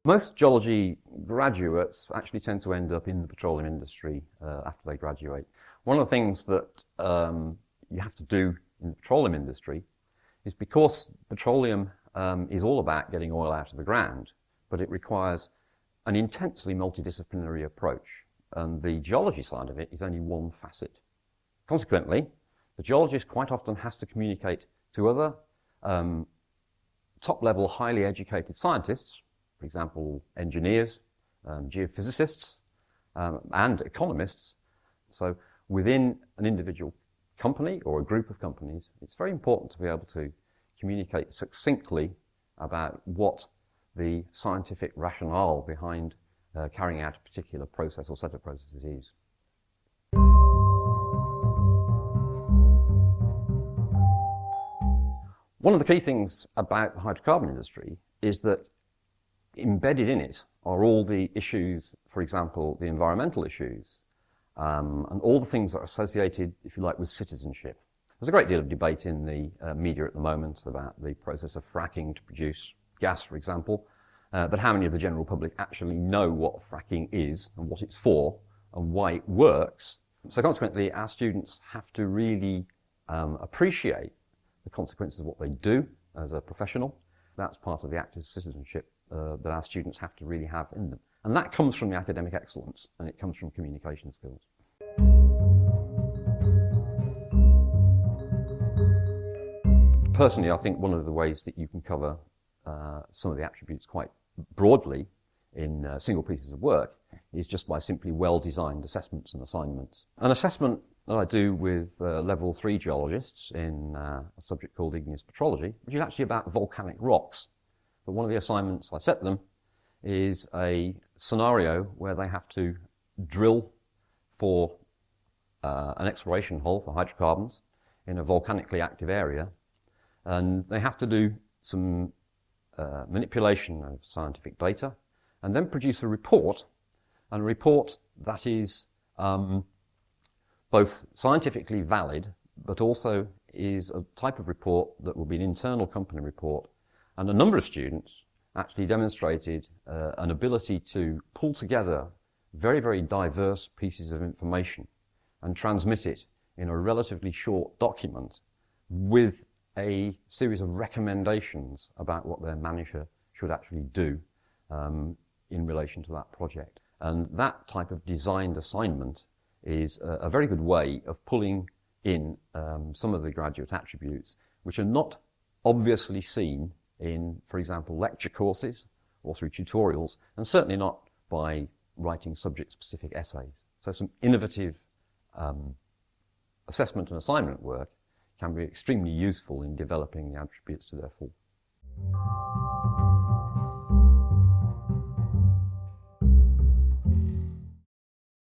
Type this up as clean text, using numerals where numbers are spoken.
Most geology graduates actually tend to end up in the petroleum industry after they graduate. One of the things that you have to do in the petroleum industry is, because petroleum is all about getting oil out of the ground, but it requires an intensely multidisciplinary approach, and the geology side of it is only one facet. Consequently, the geologist quite often has to communicate to other top-level, highly educated scientists, for example, engineers, geophysicists, and economists. So within an individual company or a group of companies, it's very important to be able to communicate succinctly about what the scientific rationale behind carrying out a particular process or set of processes is. One of the key things about the hydrocarbon industry is that embedded in it are all the issues, for example, the environmental issues, and all the things that are associated, if you like, with citizenship. There's a great deal of debate in the media at the moment about the process of fracking to produce gas, for example, but how many of the general public actually know what fracking is and what it's for and why it works? So consequently, our students have to really appreciate the consequences of what they do as a professional. That's part of the active citizenship that our students have to really have in them. And that comes from the academic excellence, and it comes from communication skills. Personally, I think one of the ways that you can cover some of the attributes quite broadly in single pieces of work is just by simply well-designed assessments and assignments. An assessment that I do with level 3 geologists in a subject called igneous petrology, which is actually about volcanic rocks. But one of the assignments I set them is a scenario where they have to drill for an exploration hole for hydrocarbons in a volcanically active area, and they have to do some manipulation of scientific data and then produce a report that is both scientifically valid, but also is a type of report that will be an internal company report. And a number of students actually demonstrated an ability to pull together very, very diverse pieces of information and transmit it in a relatively short document with a series of recommendations about what their manager should actually do in relation to that project. And that type of designed assignment is a very good way of pulling in some of the graduate attributes which are not obviously seen in, for example, lecture courses or through tutorials, and certainly not by writing subject-specific essays. So some innovative assessment and assignment work can be extremely useful in developing the attributes to their full.